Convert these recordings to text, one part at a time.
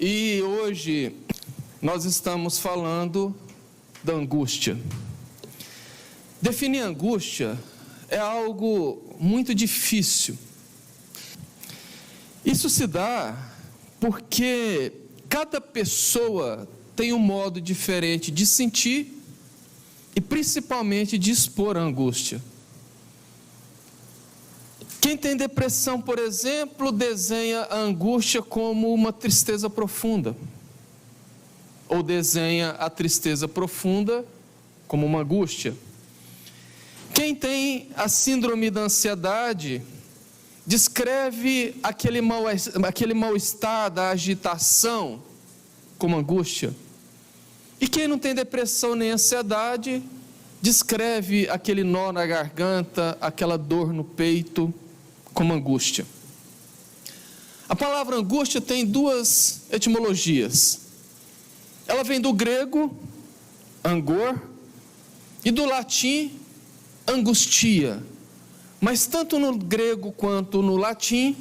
E hoje nós estamos falando da angústia. Definir angústia é algo muito difícil. Isso se dá porque cada pessoa tem um modo diferente de sentir e principalmente de expor a angústia. Quem tem depressão, por exemplo, desenha a angústia como uma tristeza profunda, ou desenha a tristeza profunda como uma angústia. Quem tem a síndrome da ansiedade descreve aquele mal-estar da agitação como angústia. E quem não tem depressão nem ansiedade descreve aquele nó na garganta, aquela dor no peito como angústia. A palavra angústia tem duas etimologias. Ela vem do grego, angor, e do latim, angustia. Mas tanto no grego quanto no latim,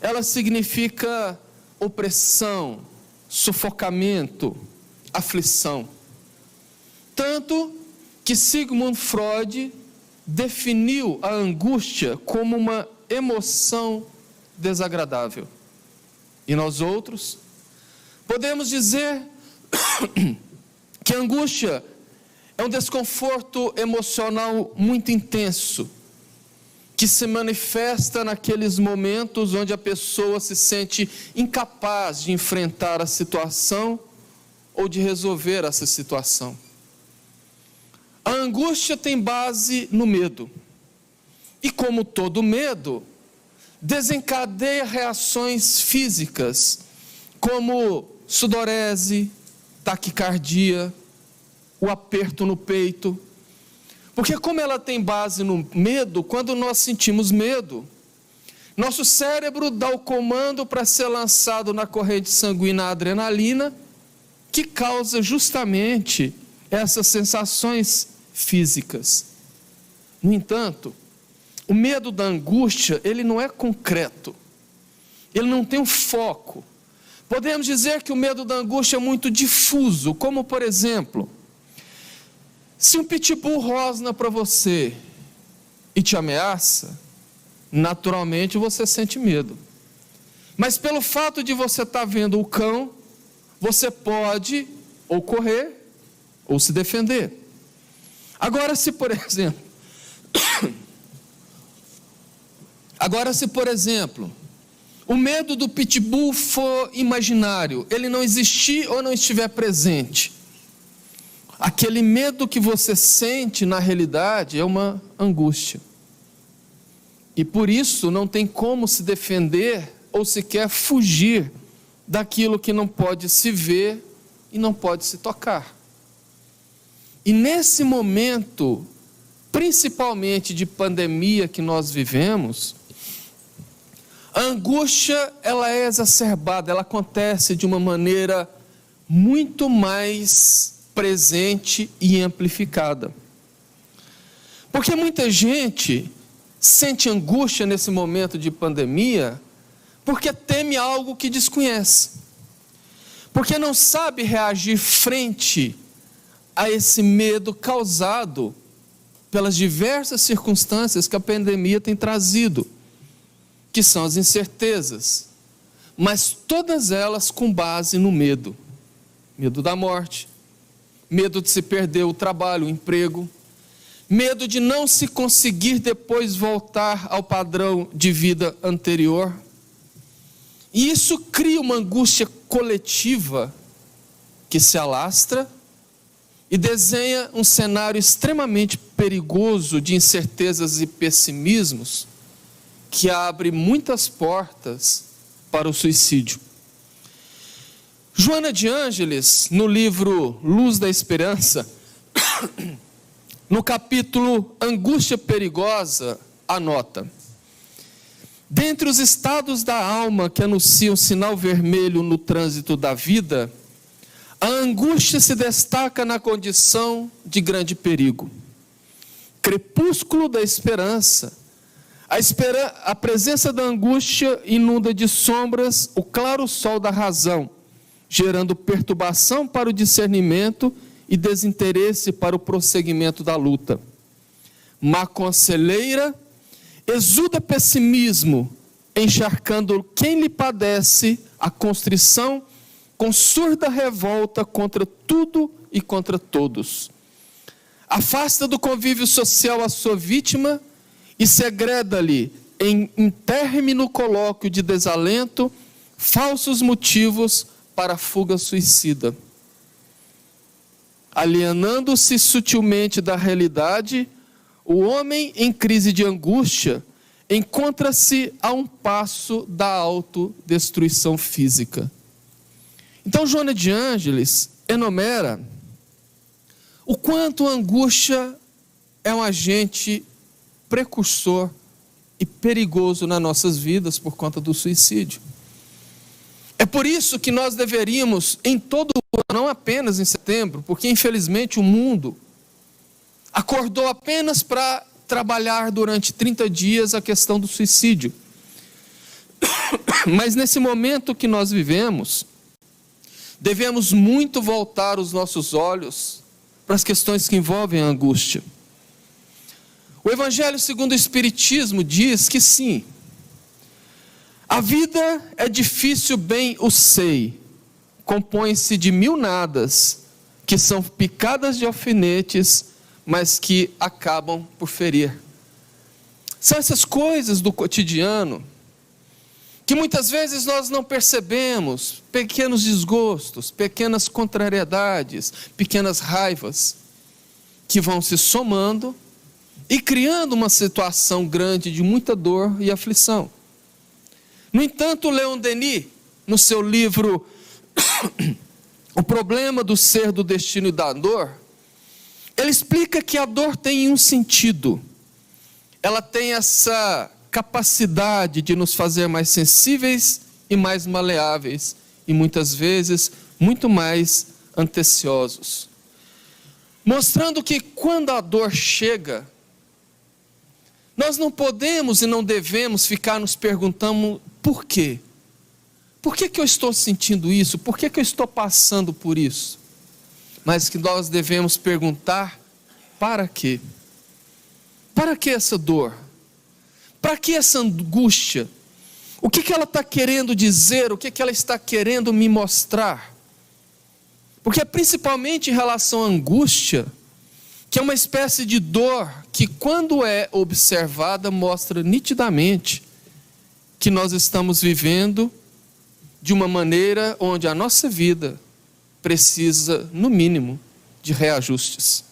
ela significa opressão, sufocamento, aflição. Tanto que Sigmund Freud definiu a angústia como uma emoção desagradável. E nós outros podemos dizer que a angústia é um desconforto emocional muito intenso, que se manifesta naqueles momentos onde a pessoa se sente incapaz de enfrentar a situação ou de resolver essa situação. A angústia tem base no medo. E como todo medo, desencadeia reações físicas, como sudorese, taquicardia, o aperto no peito. Porque como ela tem base no medo, quando nós sentimos medo, nosso cérebro dá o comando para ser lançado na corrente sanguínea a adrenalina, que causa justamente essas sensações físicas. No entanto, o medo da angústia, ele não é concreto, ele não tem um foco. Podemos dizer que o medo da angústia é muito difuso, como por exemplo, se um pitbull rosna para você e te ameaça, naturalmente você sente medo. Mas pelo fato de você estar vendo o cão, você pode ou correr ou se defender. Agora se por exemplo, o medo do pitbull for imaginário, ele não existir ou não estiver presente, aquele medo que você sente na realidade é uma angústia. E por isso não tem como se defender ou sequer fugir daquilo que não pode se ver e não pode se tocar. E nesse momento, principalmente de pandemia que nós vivemos, a angústia, ela é exacerbada, ela acontece de uma maneira muito mais presente e amplificada. Porque muita gente sente angústia nesse momento de pandemia, porque teme algo que desconhece. Porque não sabe reagir frente a esse medo causado pelas diversas circunstâncias que a pandemia tem trazido, que são as incertezas, mas todas elas com base no medo. Medo da morte, medo de se perder o trabalho, o emprego, medo de não se conseguir depois voltar ao padrão de vida anterior. E isso cria uma angústia coletiva que se alastra e desenha um cenário extremamente perigoso de incertezas e pessimismos, que abre muitas portas para o suicídio. Joana de Ângeles, no livro Luz da Esperança, no capítulo Angústia Perigosa, anota: dentre os estados da alma que anunciam sinal vermelho no trânsito da vida, a angústia se destaca na condição de grande perigo. Crepúsculo da esperança. A presença da angústia inunda de sombras o claro sol da razão, gerando perturbação para o discernimento e desinteresse para o prosseguimento da luta. Má conselheira, exuda pessimismo, encharcando quem lhe padece a constrição com surda revolta contra tudo e contra todos. Afasta do convívio social a sua vítima e segreda-lhe, em intérmino colóquio de desalento, falsos motivos para a fuga suicida. Alienando-se sutilmente da realidade, o homem em crise de angústia encontra-se a um passo da autodestruição física. Então, Joana de Ângeles enumera o quanto a angústia é um agente precursor e perigoso nas nossas vidas por conta do suicídio. É por isso que nós deveríamos, em todo o ano, não apenas em setembro, porque infelizmente o mundo acordou apenas para trabalhar durante 30 dias a questão do suicídio. Mas nesse momento que nós vivemos, devemos muito voltar os nossos olhos para as questões que envolvem a angústia. O Evangelho segundo o Espiritismo diz que sim, a vida é difícil, bem o sei, compõe-se de mil nadas, que são picadas de alfinetes, mas que acabam por ferir. São essas coisas do cotidiano, que muitas vezes nós não percebemos, pequenos desgostos, pequenas contrariedades, pequenas raivas, que vão se somando e criando uma situação grande de muita dor e aflição. No entanto, Leon Denis, no seu livro O Problema do Ser, do Destino e da Dor, ele explica que a dor tem um sentido. Ela tem essa capacidade de nos fazer mais sensíveis e mais maleáveis, e muitas vezes muito mais anteciosos. Mostrando que quando a dor chega, nós não podemos e não devemos ficar nos perguntando por quê? Por que eu estou sentindo isso? Por que eu estou passando por isso? Mas que nós devemos perguntar, para quê? Para que essa dor? Para que essa angústia? O que ela está querendo dizer? O que ela está querendo me mostrar? Porque é principalmente em relação à angústia, que é uma espécie de dor que, quando é observada, mostra nitidamente que nós estamos vivendo de uma maneira onde a nossa vida precisa, no mínimo, de reajustes.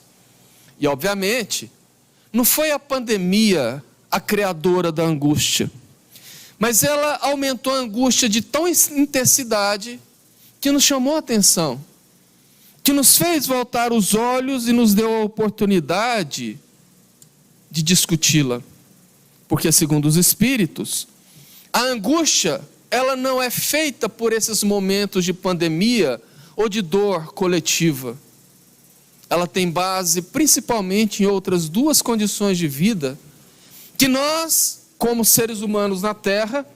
E, obviamente, não foi a pandemia a criadora da angústia, mas ela aumentou a angústia de tão intensidade que nos chamou a atenção, que nos fez voltar os olhos e nos deu a oportunidade de discuti-la. Porque, segundo os Espíritos, a angústia, ela não é feita por esses momentos de pandemia ou de dor coletiva. Ela tem base principalmente em outras duas condições de vida que nós, como seres humanos na Terra,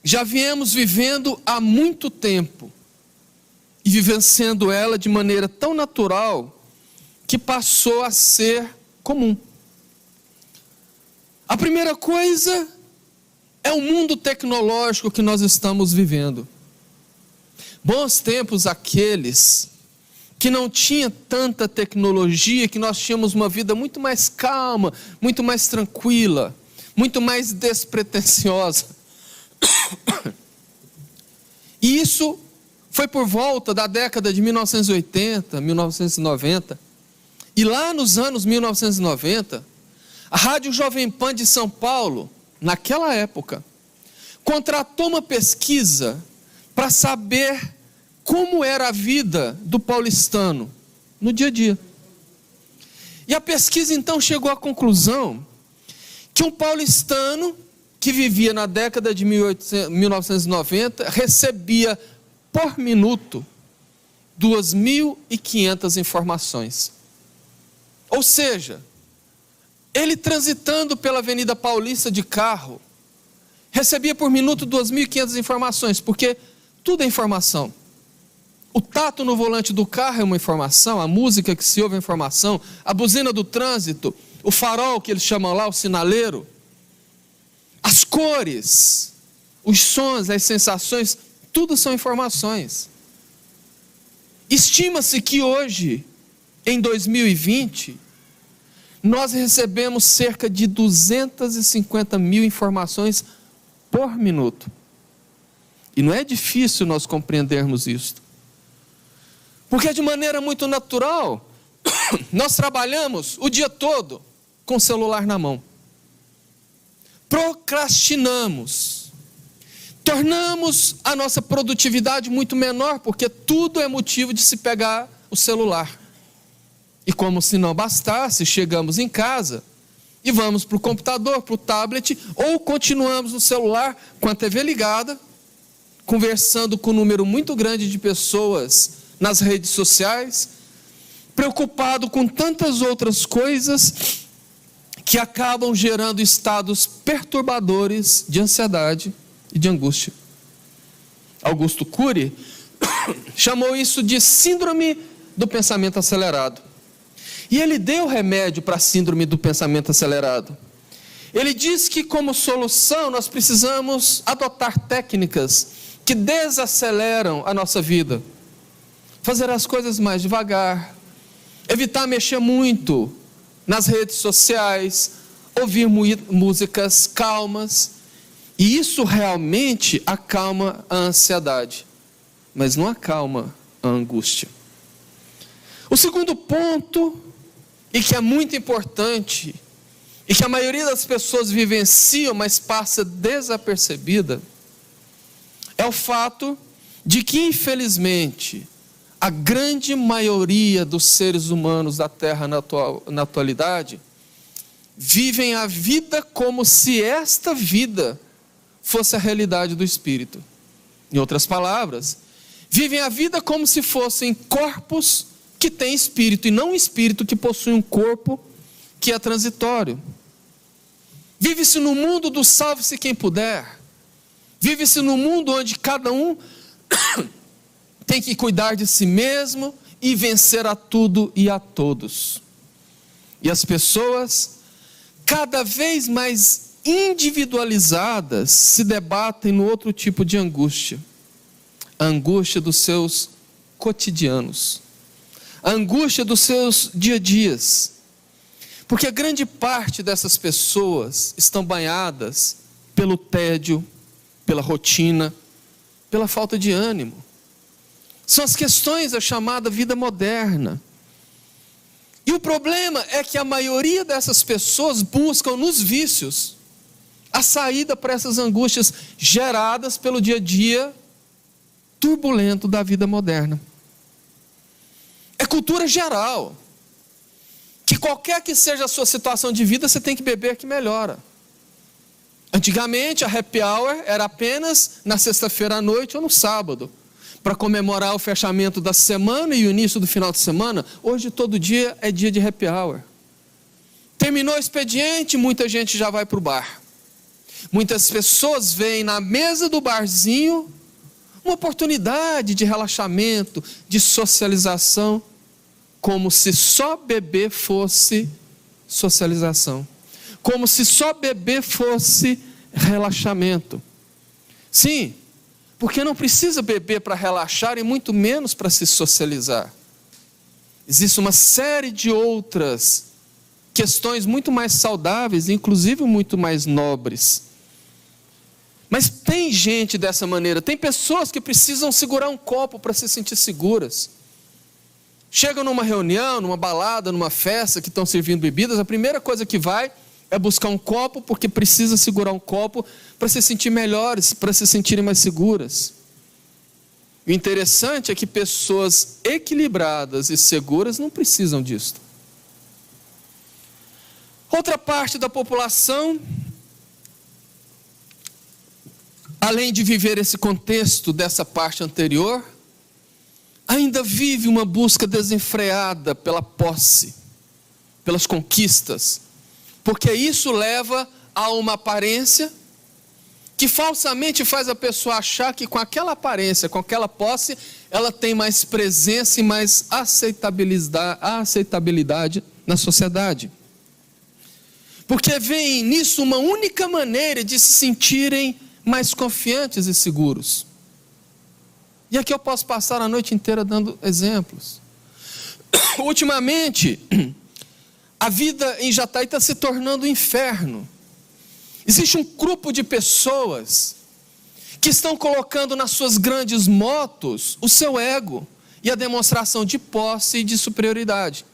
já viemos vivendo há muito tempo e vivenciando ela de maneira tão natural que passou a ser comum. A primeira coisa é o mundo tecnológico que nós estamos vivendo. Bons tempos aqueles que não tinha tanta tecnologia, que nós tínhamos uma vida muito mais calma, muito mais tranquila, muito mais despretensiosa. E isso foi por volta da década de 1980, 1990. E lá nos anos 1990, a Rádio Jovem Pan de São Paulo, naquela época, contratou uma pesquisa para saber como era a vida do paulistano no dia a dia. E a pesquisa então chegou à conclusão que um paulistano que vivia na década de 1990 recebia por minuto 2.500 informações. Ou seja, ele transitando pela Avenida Paulista de carro, recebia por minuto 2.500 informações, porque tudo é informação. O tato no volante do carro é uma informação, a música que se ouve é informação, a buzina do trânsito, o farol que eles chamam lá, o sinaleiro, as cores, os sons, as sensações, tudo são informações. Estima-se que hoje, em 2020, nós recebemos cerca de 250 mil informações por minuto. E não é difícil nós compreendermos isto. Porque de maneira muito natural, nós trabalhamos o dia todo com o celular na mão. Procrastinamos. Tornamos a nossa produtividade muito menor, porque tudo é motivo de se pegar o celular. E como se não bastasse, chegamos em casa e vamos para o computador, para o tablet, ou continuamos no celular com a TV ligada, conversando com um número muito grande de pessoas nas redes sociais, preocupado com tantas outras coisas que acabam gerando estados perturbadores de ansiedade e de angústia. Augusto Cury chamou isso de síndrome do pensamento acelerado. E ele deu remédio para a síndrome do pensamento acelerado. Ele diz que, como solução, nós precisamos adotar técnicas que desaceleram a nossa vida. Fazer as coisas mais devagar, evitar mexer muito nas redes sociais, ouvir músicas calmas. E isso realmente acalma a ansiedade, mas não acalma a angústia. O segundo ponto, e que é muito importante, e que a maioria das pessoas vivenciam, mas passa desapercebida, é o fato de que, infelizmente, a grande maioria dos seres humanos da Terra na atualidade vivem a vida como se esta vida fosse a realidade do Espírito. Em outras palavras, vivem a vida como se fossem corpos que têm espírito, e não um espírito que possui um corpo que é transitório. Vive-se no mundo do salve-se quem puder. Vive-se no mundo onde cada um tem que cuidar de si mesmo e vencer a tudo e a todos. E as pessoas, cada vez mais individualizadas, se debatem no outro tipo de angústia. A angústia dos seus cotidianos. A angústia dos seus dia-a-dias. Porque a grande parte dessas pessoas estão banhadas pelo tédio, pela rotina, pela falta de ânimo. São as questões da chamada vida moderna. E o problema é que a maioria dessas pessoas buscam nos vícios a saída para essas angústias geradas pelo dia a dia turbulento da vida moderna. É cultura geral que qualquer que seja a sua situação de vida, você tem que beber que melhora. Antigamente a happy hour era apenas na sexta-feira à noite ou no sábado, para comemorar o fechamento da semana e o início do final de semana. Hoje todo dia é dia de happy hour. Terminou o expediente, muita gente já vai para o bar. Muitas pessoas veem na mesa do barzinho uma oportunidade de relaxamento, de socialização, como se só beber fosse socialização. Como se só beber fosse relaxamento. Sim, porque não precisa beber para relaxar e muito menos para se socializar. Existe uma série de outras questões muito mais saudáveis, inclusive muito mais nobres. Mas tem gente dessa maneira, tem pessoas que precisam segurar um copo para se sentir seguras. Chegam numa reunião, numa balada, numa festa que estão servindo bebidas, a primeira coisa que vai é buscar um copo, porque precisa segurar um copo para se sentir melhores, para se sentirem mais seguras. O interessante é que pessoas equilibradas e seguras não precisam disso. Outra parte da população, além de viver esse contexto dessa parte anterior, ainda vive uma busca desenfreada pela posse, pelas conquistas, porque isso leva a uma aparência que falsamente faz a pessoa achar que com aquela aparência, com aquela posse, ela tem mais presença e mais aceitabilidade na sociedade. Porque veem nisso uma única maneira de se sentirem mais confiantes e seguros. E aqui eu posso passar a noite inteira dando exemplos. Ultimamente, a vida em Jataí está se tornando um inferno. Existe um grupo de pessoas que estão colocando nas suas grandes motos o seu ego e a demonstração de posse e de superioridade.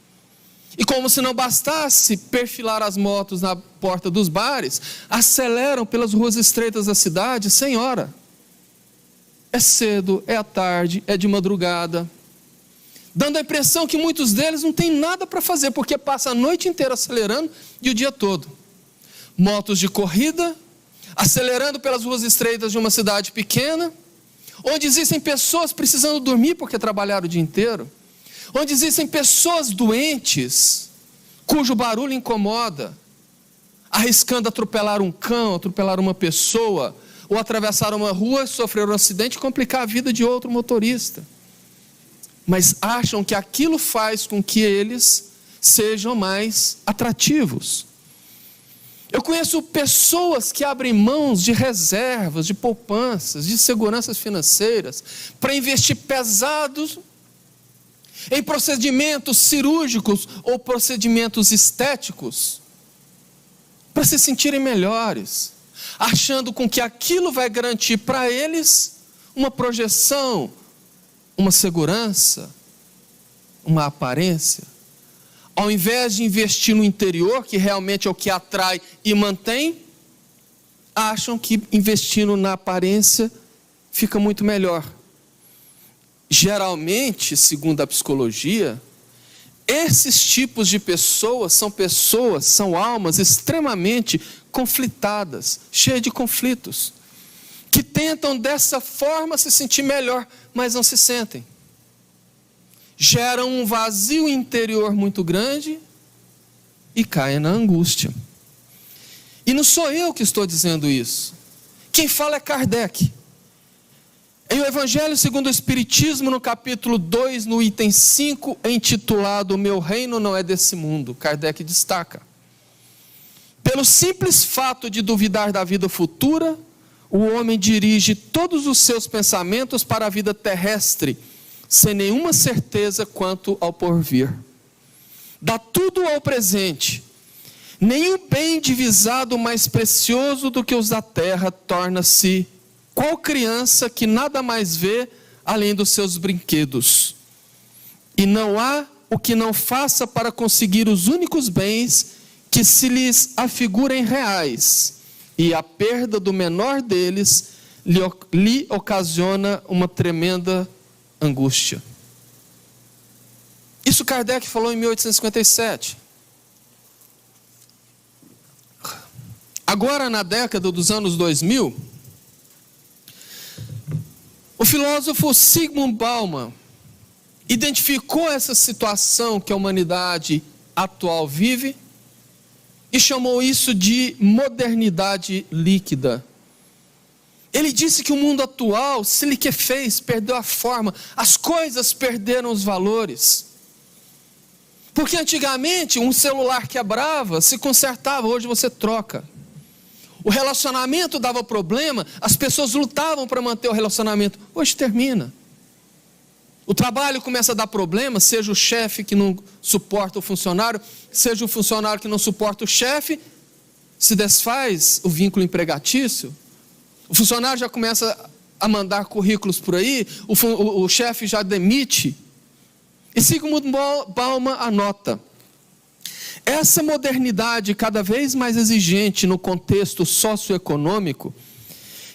E como se não bastasse perfilar as motos na porta dos bares, aceleram pelas ruas estreitas da cidade sem hora. É cedo, é à tarde, é de madrugada, dando a impressão que muitos deles não têm nada para fazer, porque passam a noite inteira acelerando e o dia todo. Motos de corrida, acelerando pelas ruas estreitas de uma cidade pequena, onde existem pessoas precisando dormir porque trabalharam o dia inteiro, onde existem pessoas doentes, cujo barulho incomoda, arriscando atropelar um cão, atropelar uma pessoa, ou atravessar uma rua, sofrer um acidente e complicar a vida de outro motorista. Mas acham que aquilo faz com que eles sejam mais atrativos. Eu conheço pessoas que abrem mãos de reservas, de poupanças, de seguranças financeiras, para investir pesados em procedimentos cirúrgicos ou procedimentos estéticos, para se sentirem melhores, achando com que aquilo vai garantir para eles uma projeção, uma segurança, uma aparência. Ao invés de investir no interior, que realmente é o que atrai e mantém, acham que investindo na aparência fica muito melhor. Geralmente, segundo a psicologia, esses tipos de pessoas, são almas extremamente conflitadas, cheias de conflitos, que tentam dessa forma se sentir melhor, mas não se sentem. Geram um vazio interior muito grande e caem na angústia. E não sou eu que estou dizendo isso. Quem fala é Kardec. Em O Evangelho segundo o Espiritismo, no capítulo 2, no item 5, intitulado "O meu reino não é desse mundo", Kardec destaca: pelo simples fato de duvidar da vida futura, o homem dirige todos os seus pensamentos para a vida terrestre, sem nenhuma certeza quanto ao porvir. Dá tudo ao presente. Nenhum bem divisado mais precioso do que os da terra torna-se qual criança que nada mais vê além dos seus brinquedos. E não há o que não faça para conseguir os únicos bens que se lhes afigurem reais, e a perda do menor deles lhe ocasiona uma tremenda angústia. Isso Kardec falou em 1857. Agora, na década dos anos 2000, o filósofo Zygmunt Bauman identificou essa situação que a humanidade atual vive e chamou isso de modernidade líquida. Ele disse que o mundo atual se liquefez, perdeu a forma, as coisas perderam os valores. Porque antigamente um celular quebrava, se consertava, hoje você troca. O relacionamento dava problema, as pessoas lutavam para manter o relacionamento, hoje termina. O trabalho começa a dar problema, seja o chefe que não suporta o funcionário, seja o funcionário que não suporta o chefe, se desfaz o vínculo empregatício. O funcionário já começa a mandar currículos por aí, o chefe já demite. E Zygmunt Bauman anota: essa modernidade cada vez mais exigente no contexto socioeconômico,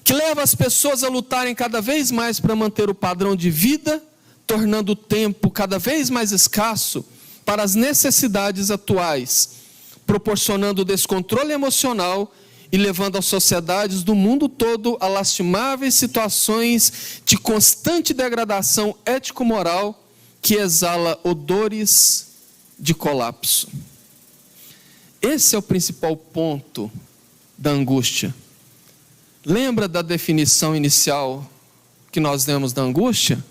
que leva as pessoas a lutarem cada vez mais para manter o padrão de vida, tornando o tempo cada vez mais escasso para as necessidades atuais, proporcionando descontrole emocional e levando as sociedades do mundo todo a lastimáveis situações de constante degradação ético-moral que exala odores de colapso. Esse é o principal ponto da angústia. Lembra da definição inicial que nós demos da angústia?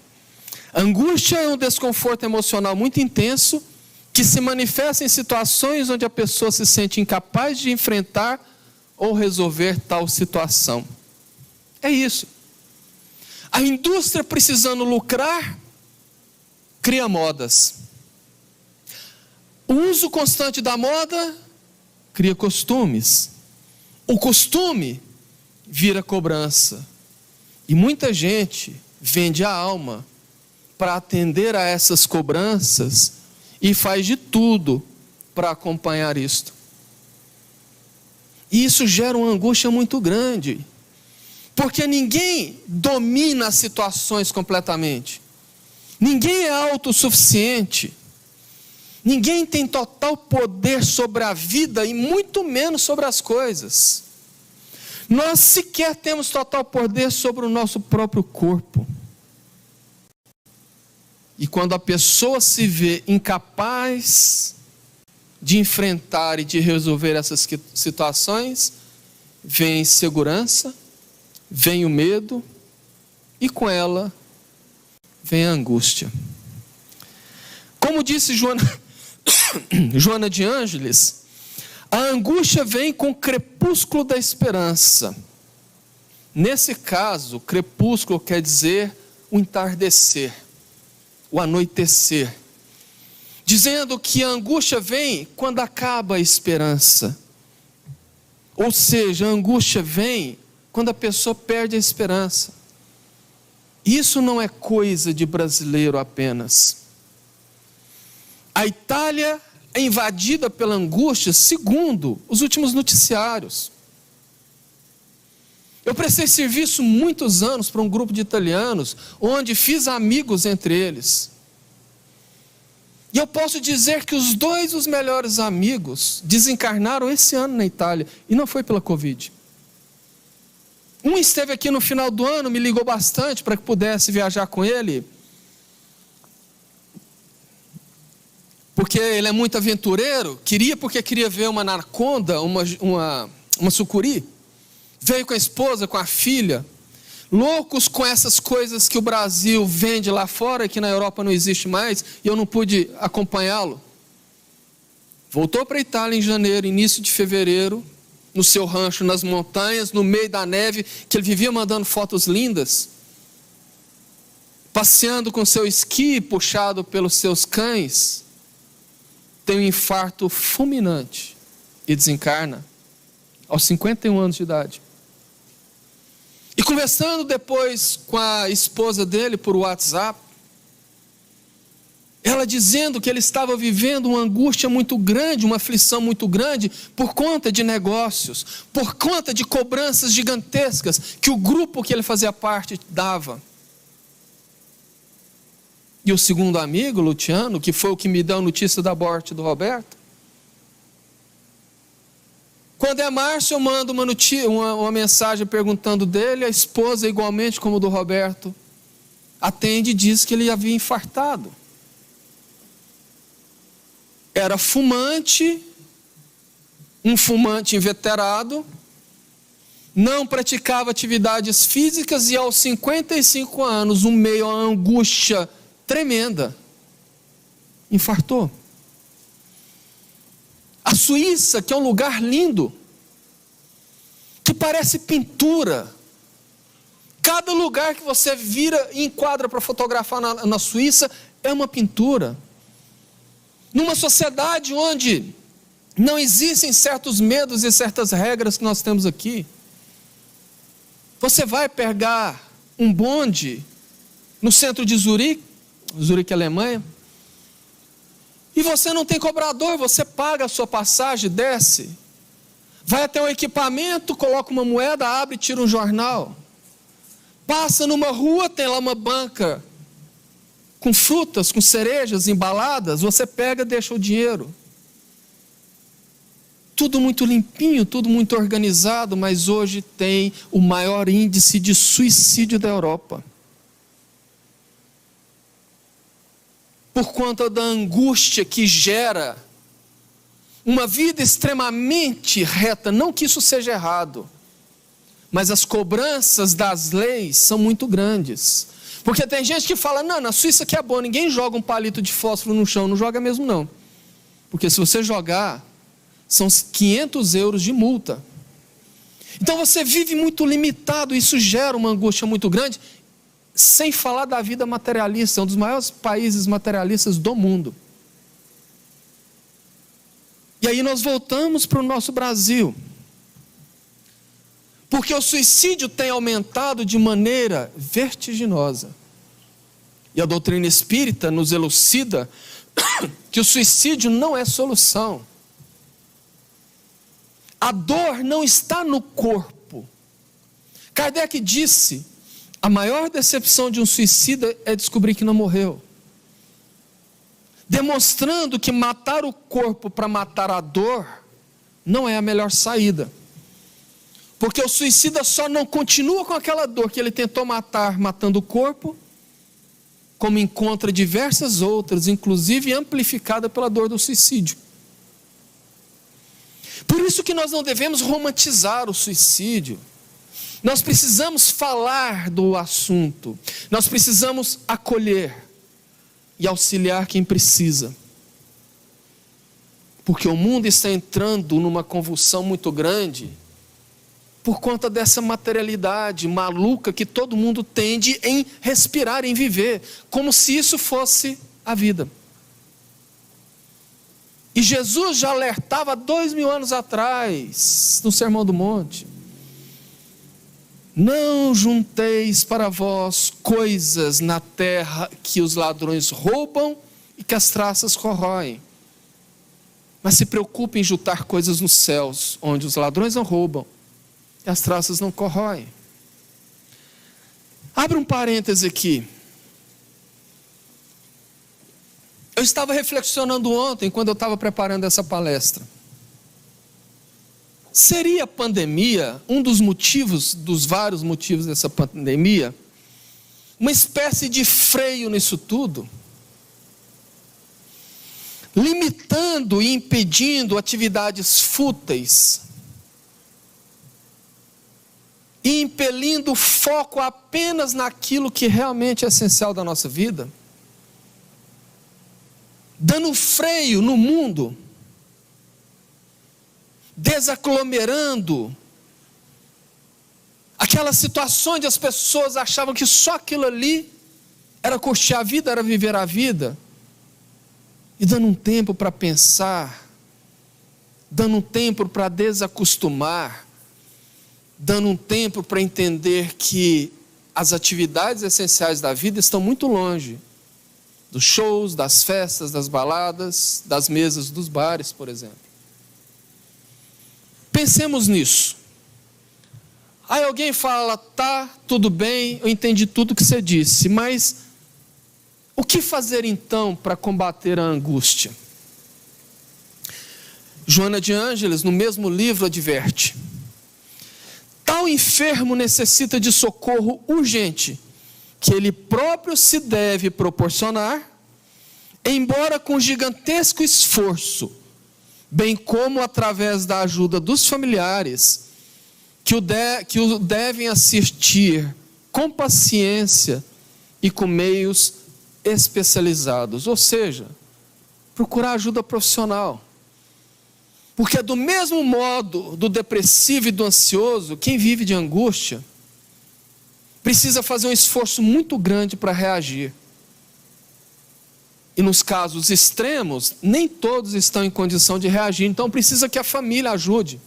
Angústia é um desconforto emocional muito intenso que se manifesta em situações onde a pessoa se sente incapaz de enfrentar ou resolver tal situação. É isso. A indústria, precisando lucrar, cria modas. O uso constante da moda cria costumes. O costume vira cobrança. E muita gente vende a alma para atender a essas cobranças e faz de tudo para acompanhar isto. E isso gera uma angústia muito grande, porque ninguém domina as situações completamente. Ninguém é autossuficiente. Ninguém tem total poder sobre a vida e muito menos sobre as coisas. Nós sequer temos total poder sobre o nosso próprio corpo. E quando a pessoa se vê incapaz de enfrentar e de resolver essas situações, vem a insegurança, vem o medo e com ela vem a angústia. Como disse Joana de Ângeles, a angústia vem com o crepúsculo da esperança. Nesse caso, crepúsculo quer dizer o entardecer, o anoitecer, dizendo que a angústia vem quando acaba a esperança. Ou seja, a angústia vem quando a pessoa perde a esperança. Isso não é coisa de brasileiro apenas. A Itália é invadida pela angústia segundo os últimos noticiários. Eu prestei serviço muitos anos para um grupo de italianos, onde fiz amigos entre eles. E eu posso dizer que os melhores amigos desencarnaram esse ano na Itália, e não foi pela Covid. Um esteve aqui no final do ano, me ligou bastante para que pudesse viajar com ele, porque ele é muito aventureiro, porque queria ver uma anaconda, uma sucuri. Veio com a esposa, com a filha, loucos com essas coisas que o Brasil vende lá fora, que na Europa não existe mais, e eu não pude acompanhá-lo. Voltou para a Itália em janeiro, início de fevereiro, no seu rancho nas montanhas, no meio da neve, que ele vivia mandando fotos lindas, passeando com seu esqui, puxado pelos seus cães, tem um infarto fulminante e desencarna aos 51 anos de idade. E conversando depois com a esposa dele por WhatsApp, ela dizendo que ele estava vivendo uma angústia muito grande, uma aflição muito grande, por conta de negócios, por conta de cobranças gigantescas que o grupo que ele fazia parte dava. E o segundo amigo, Luciano, que foi o que me deu a notícia da morte do Roberto, quando é março eu mando uma mensagem perguntando dele, a esposa, igualmente como do Roberto, atende e diz que ele havia infartado. Era fumante, um fumante inveterado, não praticava atividades físicas e aos 55 anos, um meio a angústia tremenda, infartou. A Suíça, que é um lugar lindo, que parece pintura. Cada lugar que você vira e enquadra para fotografar na Suíça é uma pintura. Numa sociedade onde não existem certos medos e certas regras que nós temos aqui. Você vai pegar um bonde no centro de Zurique, Alemanha, e você não tem cobrador, você paga a sua passagem, desce, vai até um equipamento, coloca uma moeda, abre e tira um jornal. Passa numa rua, tem lá uma banca com frutas, com cerejas embaladas, você pega e deixa o dinheiro. Tudo muito limpinho, tudo muito organizado, mas hoje tem o maior índice de suicídio da Europa. Por conta da angústia que gera uma vida extremamente reta, não que isso seja errado, mas as cobranças das leis são muito grandes. Porque tem gente que fala, não, na Suíça que é bom, ninguém joga um palito de fósforo no chão. Não joga mesmo não. Porque se você jogar, são 500 euros de multa. Então você vive muito limitado, isso gera uma angústia muito grande, sem falar da vida materialista, um dos maiores países materialistas do mundo. E aí nós voltamos para o nosso Brasil. Porque o suicídio tem aumentado de maneira vertiginosa. E a doutrina espírita nos elucida que o suicídio não é solução. A dor não está no corpo. Kardec disse, a maior decepção de um suicida é descobrir que não morreu. Demonstrando que matar o corpo para matar a dor não é a melhor saída. Porque o suicida só não continua com aquela dor que ele tentou matar, matando o corpo, como encontra diversas outras, inclusive amplificada pela dor do suicídio. Por isso que nós não devemos romantizar o suicídio. Nós precisamos falar do assunto. Nós precisamos acolher e auxiliar quem precisa. Porque o mundo está entrando numa convulsão muito grande por conta dessa materialidade maluca que todo mundo tende em respirar, em viver, como se isso fosse a vida. E Jesus já alertava 2000 anos atrás, no Sermão do Monte: não junteis para vós coisas na terra que os ladrões roubam e que as traças corroem, mas se preocupem em juntar coisas nos céus, onde os ladrões não roubam e as traças não corroem. Abre um parêntese aqui. Eu estava reflexionando ontem, quando eu estava preparando essa palestra. Seria a pandemia, um dos motivos, dos vários motivos dessa pandemia, uma espécie de freio nisso tudo? Limitando e impedindo atividades fúteis, e impelindo o foco apenas naquilo que realmente é essencial da nossa vida? Dando freio no mundo, desaglomerando aquelas situações onde as pessoas achavam que só aquilo ali era curtir a vida, era viver a vida, e dando um tempo para pensar, dando um tempo para desacostumar, dando um tempo para entender que as atividades essenciais da vida estão muito longe dos shows, das festas, das baladas, das mesas dos bares, por exemplo. Pensemos nisso. Aí alguém fala, tá, tudo bem, eu entendi tudo que você disse, mas o que fazer então para combater a angústia? Joana de Ângeles, no mesmo livro, adverte: tal enfermo necessita de socorro urgente, que ele próprio se deve proporcionar, embora com gigantesco esforço, bem como através da ajuda dos familiares, que o devem assistir com paciência e com meios especializados. Ou seja, procurar ajuda profissional. Porque do mesmo modo do depressivo e do ansioso, quem vive de angústia precisa fazer um esforço muito grande para reagir. E nos casos extremos, nem todos estão em condição de reagir. Então precisa que a família ajude,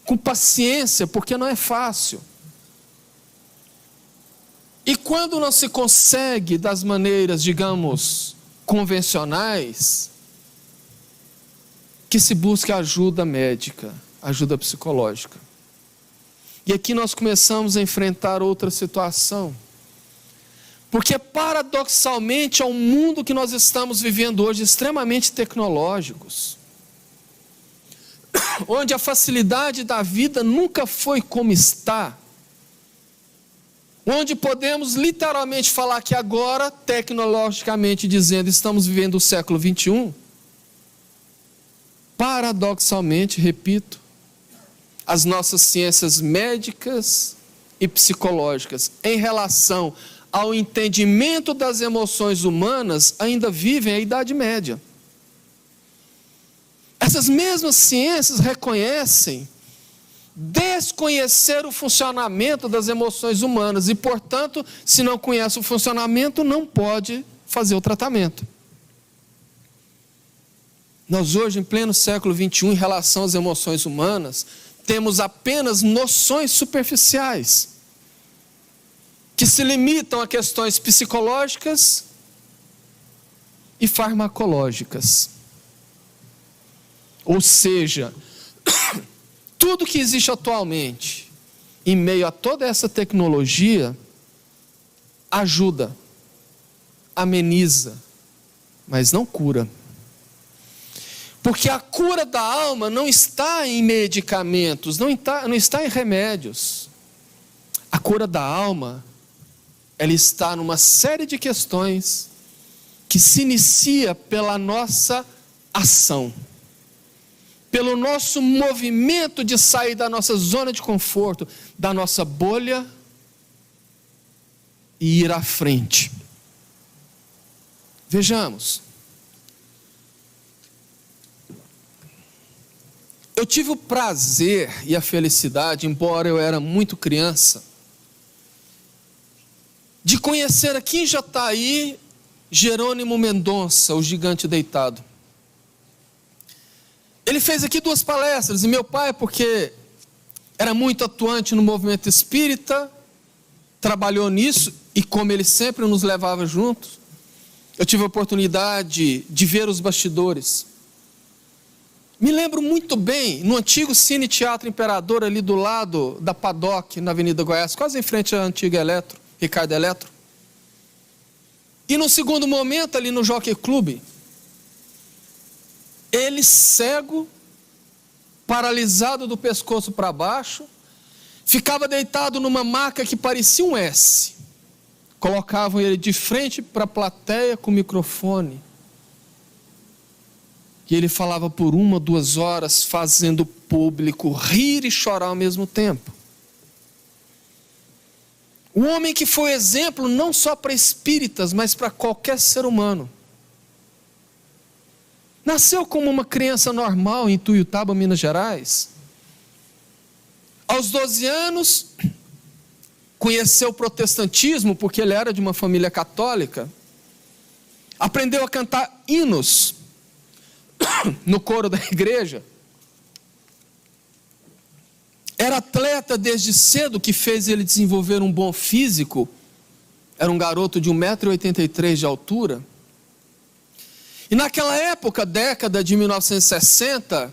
com paciência, porque não é fácil. E quando não se consegue das maneiras, digamos, convencionais, que se busque ajuda médica, ajuda psicológica. E aqui nós começamos a enfrentar outra situação. Porque paradoxalmente é um mundo que nós estamos vivendo hoje extremamente tecnológicos, onde a facilidade da vida nunca foi como está, onde podemos literalmente falar que agora, tecnologicamente dizendo, estamos vivendo o século 21, paradoxalmente, repito, as nossas ciências médicas e psicológicas em relação ao entendimento das emoções humanas ainda vivem a Idade Média. Essas mesmas ciências reconhecem desconhecer o funcionamento das emoções humanas e, portanto, se não conhece o funcionamento, não pode fazer o tratamento. Nós hoje, em pleno século XXI, em relação às emoções humanas, temos apenas noções superficiais, que se limitam a questões psicológicas e farmacológicas. Ou seja, tudo que existe atualmente, em meio a toda essa tecnologia, ajuda, ameniza, mas não cura. Porque a cura da alma não está em medicamentos, não está em remédios. A cura da alma, ela está numa série de questões que se inicia pela nossa ação, pelo nosso movimento de sair da nossa zona de conforto, da nossa bolha e ir à frente. Vejamos. Eu tive o prazer e a felicidade, embora eu era muito criança, de conhecer aqui em Jataí Jerônimo Mendonça, o gigante deitado. Ele fez aqui 2 palestras, e meu pai, porque era muito atuante no movimento espírita, trabalhou nisso, e como ele sempre nos levava juntos, eu tive a oportunidade de ver os bastidores. Me lembro muito bem, no antigo Cine Teatro Imperador, ali do lado da Paddock, na Avenida Goiás, quase em frente à antiga Eletro, Ricardo Eletro. E no segundo momento, ali no Jockey Club, ele cego, paralisado do pescoço para baixo, ficava deitado numa maca que parecia um S. Colocavam ele de frente para a plateia com o microfone. E ele falava por 1, 2 horas, fazendo o público rir e chorar ao mesmo tempo. Um homem que foi exemplo não só para espíritas, mas para qualquer ser humano. Nasceu como uma criança normal em Tuiutaba, Minas Gerais. Aos 12 anos, conheceu o protestantismo, porque ele era de uma família católica. Aprendeu a cantar hinos no coro da igreja. Era atleta desde cedo, que fez ele desenvolver um bom físico. Era um garoto de 1,83 m de altura. E naquela época, década de 1960,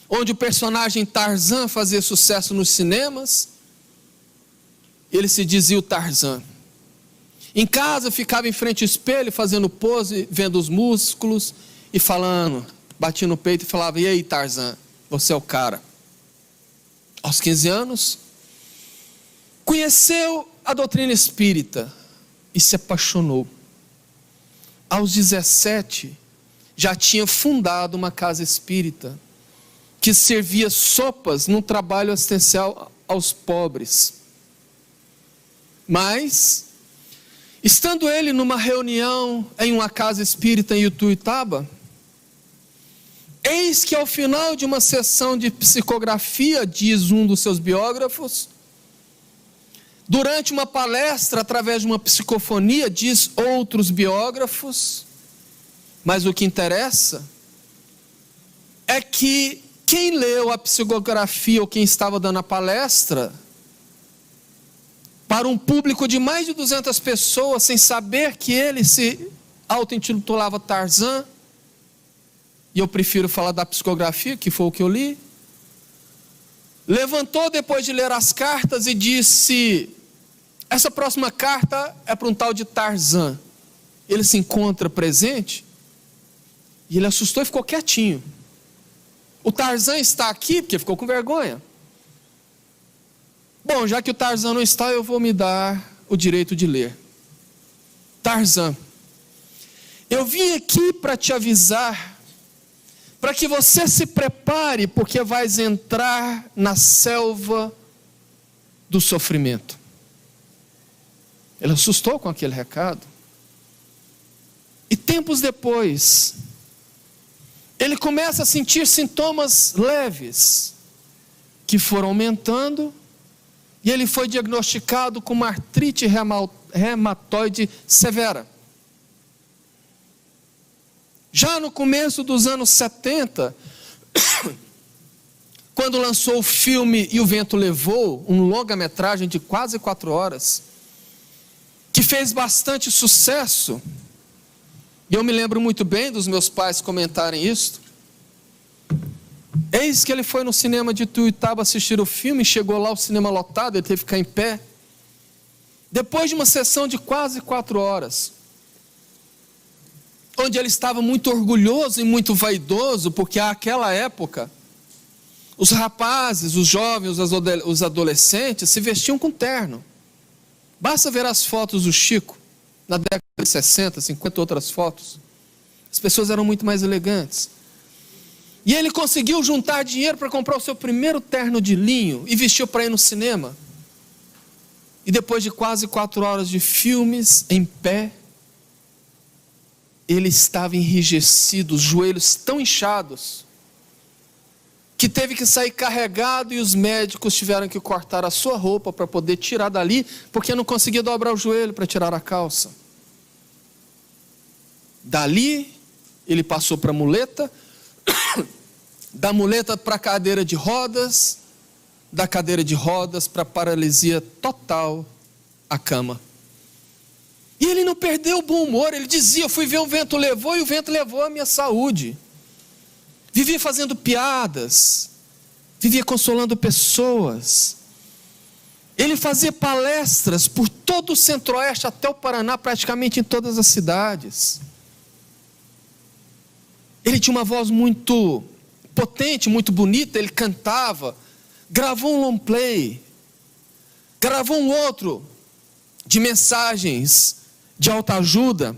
onde o personagem Tarzan fazia sucesso nos cinemas, ele se dizia o Tarzan. Em casa ficava em frente ao espelho, fazendo pose, vendo os músculos e falando, batia no peito e falava: "E aí, Tarzan, você é o cara." Aos 15 anos, conheceu a doutrina espírita e se apaixonou. Aos 17, já tinha fundado uma casa espírita que servia sopas num trabalho assistencial aos pobres. Mas, estando ele numa reunião em uma casa espírita em Ituiutaba, eis que ao final de uma sessão de psicografia, diz um dos seus biógrafos, durante uma palestra, através de uma psicofonia, diz outros biógrafos, mas o que interessa é que quem leu a psicografia ou quem estava dando a palestra, para um público de mais de 200 pessoas, sem saber que ele se auto-intitulava Tarzan, e eu prefiro falar da psicografia, que foi o que eu li, levantou depois de ler as cartas e disse: essa próxima carta é para um tal de Tarzan. Ele se encontra presente, e ele assustou e ficou quietinho. O Tarzan está aqui, porque ficou com vergonha. Bom, já que o Tarzan não está, eu vou me dar o direito de ler. Tarzan, eu vim aqui para te avisar para que você se prepare, porque vais entrar na selva do sofrimento. Ele assustou com aquele recado. E tempos depois, ele começa a sentir sintomas leves, que foram aumentando, e ele foi diagnosticado com uma artrite reumatoide severa. Já no começo dos anos 70, quando lançou o filme E o Vento Levou, um longa-metragem de quase 4 horas, que fez bastante sucesso, e eu me lembro muito bem dos meus pais comentarem isso. Eis que ele foi no cinema de Ituiutaba assistir o filme, chegou lá, o cinema lotado, ele teve que ficar em pé. Depois de uma sessão de quase 4 horas, onde ele estava muito orgulhoso e muito vaidoso, porque naquela época, os rapazes, os jovens, os adolescentes se vestiam com terno. Basta ver as fotos do Chico, na década de 60, 50 outras fotos. As pessoas eram muito mais elegantes. E ele conseguiu juntar dinheiro para comprar o seu primeiro terno de linho e vestiu para ir no cinema. E depois de quase 4 horas de filmes, em pé, ele estava enrijecido, os joelhos tão inchados, que teve que sair carregado, e os médicos tiveram que cortar a sua roupa para poder tirar dali, porque não conseguia dobrar o joelho para tirar a calça. Dali, ele passou para a muleta, da muleta para a cadeira de rodas, da cadeira de rodas para a paralisia total, a cama. E ele não perdeu o bom humor, ele dizia: eu fui ver o vento levou, e o vento levou a minha saúde. Vivia fazendo piadas, vivia consolando pessoas. Ele fazia palestras por todo o Centro-Oeste até o Paraná, praticamente em todas as cidades. Ele tinha uma voz muito potente, muito bonita, ele cantava, gravou um long play, gravou um outro de mensagens de autoajuda,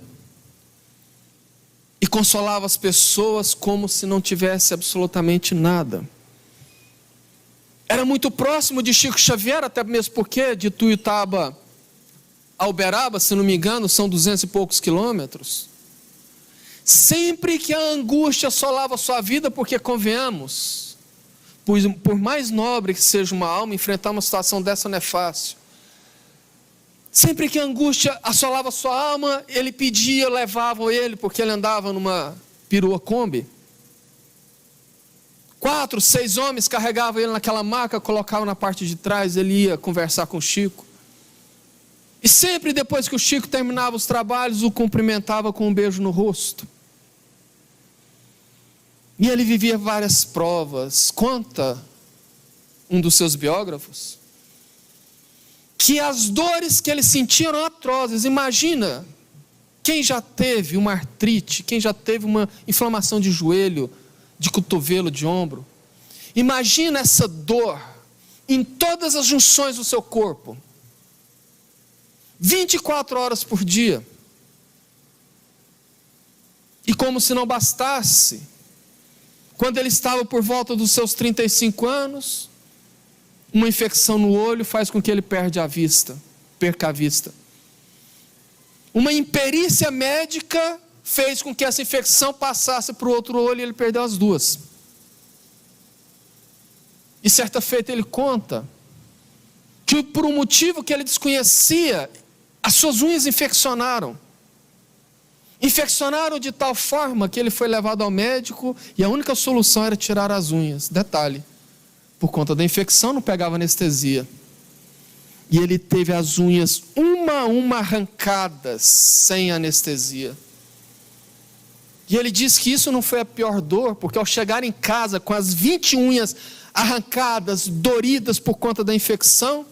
e consolava as pessoas como se não tivesse absolutamente nada. Era muito próximo de Chico Xavier, até mesmo porque de Ituiutaba a Uberaba, se não me engano, são 200 e poucos quilômetros. Sempre que a angústia assolava a sua vida, porque convenhamos, por mais nobre que seja uma alma, enfrentar uma situação dessa não é fácil. Sempre que a angústia assolava a sua alma, ele pedia, levavam ele, porque ele andava numa perua Kombi. 4, 6 homens carregavam ele naquela maca, colocavam na parte de trás, ele ia conversar com o Chico. E sempre depois que o Chico terminava os trabalhos, o cumprimentava com um beijo no rosto. E ele vivia várias provas. Conta um dos seus biógrafos que as dores que ele sentia eram atrozes. Imagina, quem já teve uma artrite, quem já teve uma inflamação de joelho, de cotovelo, de ombro. Imagina essa dor em todas as junções do seu corpo. 24 horas por dia. E como se não bastasse, quando ele estava por volta dos seus 35 anos, uma infecção no olho faz com que ele perca a vista. Uma imperícia médica fez com que essa infecção passasse para o outro olho e ele perdeu as duas. E certa feita ele conta que por um motivo que ele desconhecia, as suas unhas infeccionaram. Infeccionaram de tal forma que ele foi levado ao médico e a única solução era tirar as unhas. Detalhe, por conta da infecção não pegava anestesia. E ele teve as unhas uma a uma arrancadas, sem anestesia. E ele diz que isso não foi a pior dor, porque ao chegar em casa com as 20 unhas arrancadas, doridas por conta da infecção,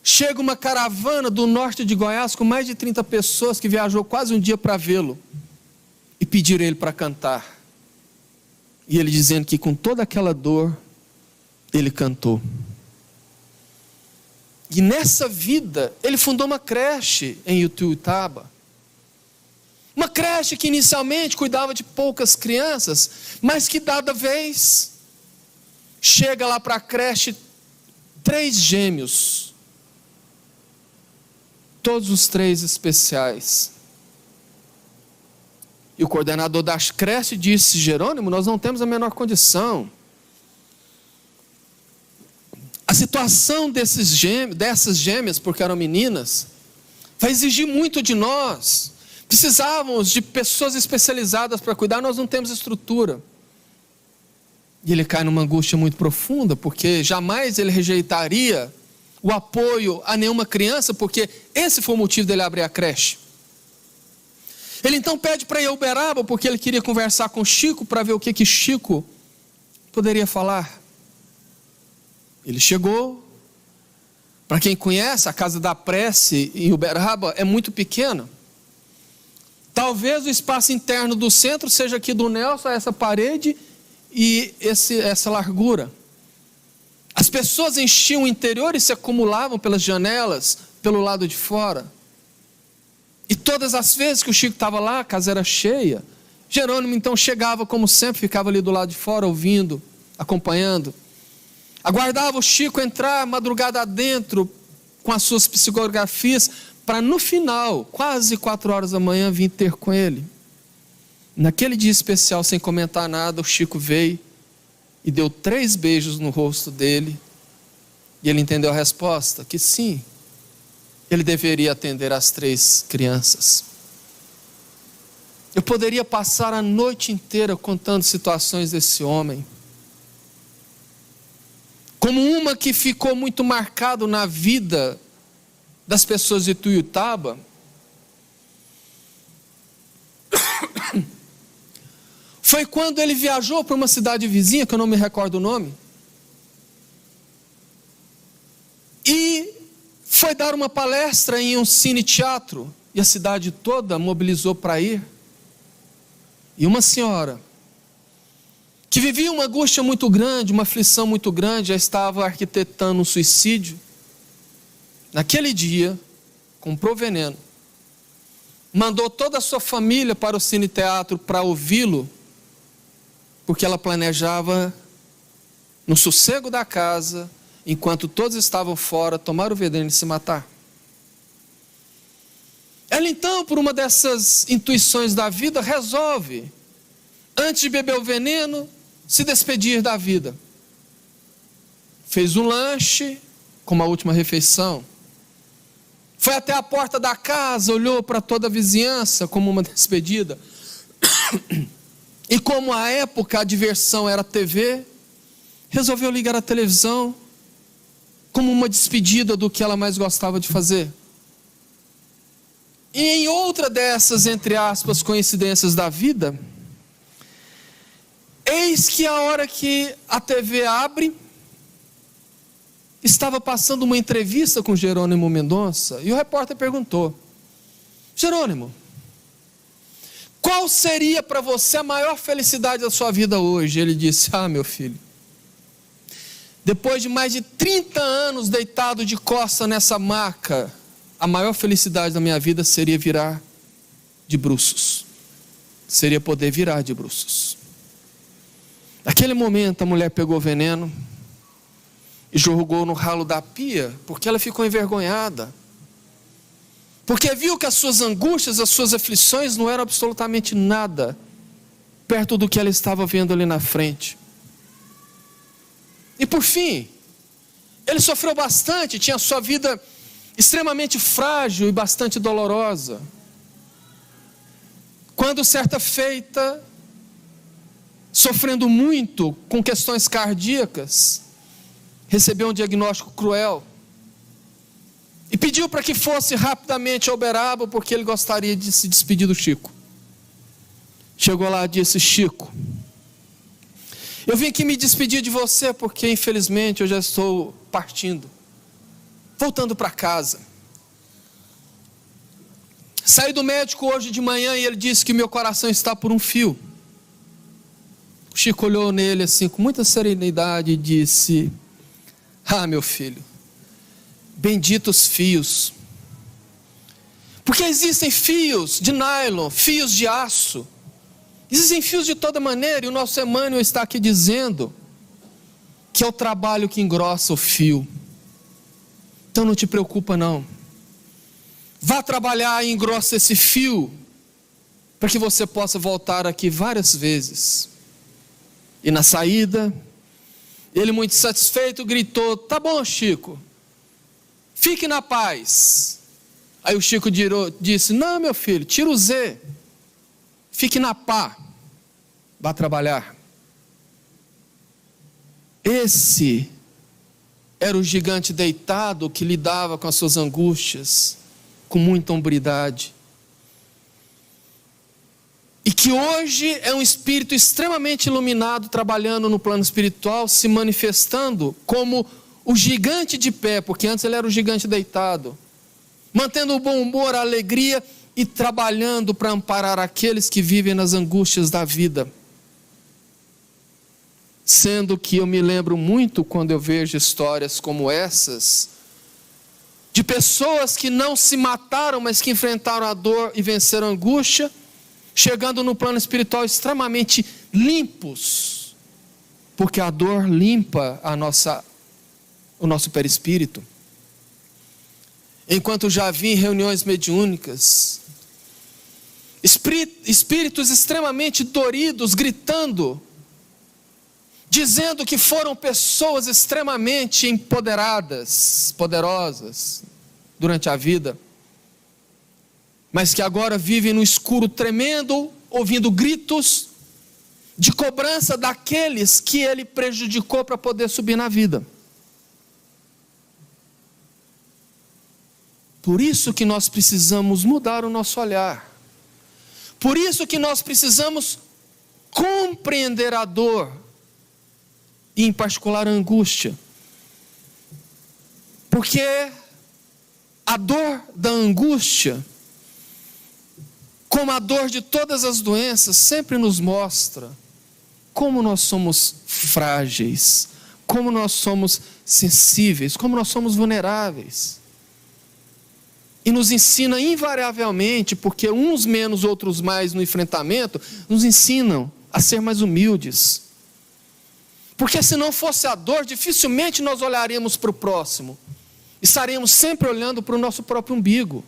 chega uma caravana do norte de Goiás com mais de 30 pessoas que viajou quase um dia para vê-lo e pediram ele para cantar. E ele dizendo que com toda aquela dor, ele cantou. E nessa vida, ele fundou uma creche em Ituiutaba. Uma creche que inicialmente cuidava de poucas crianças, mas que dada vez, chega lá para a creche 3 gêmeos, todos os 3 especiais. E o coordenador da creche disse: Jerônimo, nós não temos a menor condição. A situação dessas gêmeas, porque eram meninas, vai exigir muito de nós. Precisávamos de pessoas especializadas para cuidar, nós não temos estrutura. E ele cai numa angústia muito profunda, porque jamais ele rejeitaria o apoio a nenhuma criança, porque esse foi o motivo dele abrir a creche. Ele então pede para ir a Uberaba, porque ele queria conversar com Chico, para ver o que Chico poderia falar. Ele chegou. Para quem conhece, a Casa da Prece em Uberaba é muito pequena. Talvez o espaço interno do centro seja aqui do Nelson, essa parede e essa largura. As pessoas enchiam o interior e se acumulavam pelas janelas, pelo lado de fora. E todas as vezes que o Chico estava lá, a casa era cheia. Jerônimo então chegava como sempre, ficava ali do lado de fora ouvindo, acompanhando. Aguardava o Chico entrar madrugada adentro com as suas psicografias, para no final, quase 4 horas da manhã, vir ter com ele. Naquele dia especial, sem comentar nada, o Chico veio e deu 3 beijos no rosto dele. E ele entendeu a resposta, que sim, ele deveria atender as 3 crianças. Eu poderia passar a noite inteira contando situações desse homem. Como uma que ficou muito marcado na vida das pessoas de Tuiutaba, foi quando ele viajou para uma cidade vizinha, que eu não me recordo o nome, e foi dar uma palestra em um cine-teatro, e a cidade toda mobilizou para ir, e uma senhora, que vivia uma angústia muito grande, uma aflição muito grande, já estava arquitetando um suicídio, naquele dia, comprou veneno, mandou toda a sua família para o cine-teatro para ouvi-lo, porque ela planejava, no sossego da casa, enquanto todos estavam fora, tomar o veneno e se matar. Ela então, por uma dessas intuições da vida, resolve, antes de beber o veneno, se despedir da vida. Fez um lanche, como a última refeição. Foi até a porta da casa, olhou para toda a vizinhança como uma despedida. E como à época a diversão era a TV, resolveu ligar a televisão como uma despedida do que ela mais gostava de fazer. E em outra dessas, entre aspas, coincidências da vida, eis que a hora que a TV abre, estava passando uma entrevista com Jerônimo Mendonça, e o repórter perguntou: Jerônimo, qual seria para você a maior felicidade da sua vida hoje? Ele disse: meu filho, depois de mais de 30 anos deitado de costa nessa maca, a maior felicidade da minha vida seria virar de bruços. Seria poder virar de bruços. Naquele momento a mulher pegou o veneno e jogou no ralo da pia, porque ela ficou envergonhada. Porque viu que as suas angústias, as suas aflições não eram absolutamente nada perto do que ela estava vendo ali na frente. E por fim, ele sofreu bastante, tinha a sua vida extremamente frágil e bastante dolorosa. Quando certa feita, sofrendo muito com questões cardíacas, recebeu um diagnóstico cruel e pediu para que fosse rapidamente a Uberaba, porque ele gostaria de se despedir do Chico. Chegou lá e disse: Chico, eu vim aqui me despedir de você, porque infelizmente eu já estou partindo, voltando para casa. Saí do médico hoje de manhã e ele disse que meu coração está por um fio. O Chico olhou nele assim com muita serenidade e disse: meu filho, benditos fios. Porque existem fios de nylon, fios de aço, existem fios de toda maneira, e o nosso Emmanuel está aqui dizendo que é o trabalho que engrossa o fio. Então não te preocupa não. Vá trabalhar e engrossa esse fio, para que você possa voltar aqui várias vezes. E na saída, ele muito satisfeito gritou: tá bom, Chico, fique na paz. Aí o Chico disse: não, meu filho, tira o Z, fique na pá, vá trabalhar. Esse era o gigante deitado que lidava com as suas angústias com muita hombridade, e que hoje é um espírito extremamente iluminado, trabalhando no plano espiritual, se manifestando como o gigante de pé, porque antes ele era o gigante deitado, mantendo o bom humor, a alegria e trabalhando para amparar aqueles que vivem nas angústias da vida. Sendo que eu me lembro muito quando eu vejo histórias como essas, de pessoas que não se mataram, mas que enfrentaram a dor e venceram a angústia, chegando no plano espiritual extremamente limpos, porque a dor limpa o nosso perispírito. Enquanto já vi em reuniões mediúnicas, espíritos extremamente doridos, gritando, dizendo que foram pessoas extremamente empoderadas, poderosas, durante a vida, mas que agora vivem no escuro tremendo, ouvindo gritos de cobrança daqueles que ele prejudicou para poder subir na vida. Por isso que nós precisamos mudar o nosso olhar. Por isso que nós precisamos compreender a dor, e em particular a angústia. Porque a dor da angústia, como a dor de todas as doenças, sempre nos mostra como nós somos frágeis, como nós somos sensíveis, como nós somos vulneráveis. E nos ensina invariavelmente, porque uns menos, outros mais no enfrentamento, nos ensinam a ser mais humildes. Porque se não fosse a dor, dificilmente nós olharíamos para o próximo. Estaremos sempre olhando para o nosso próprio umbigo.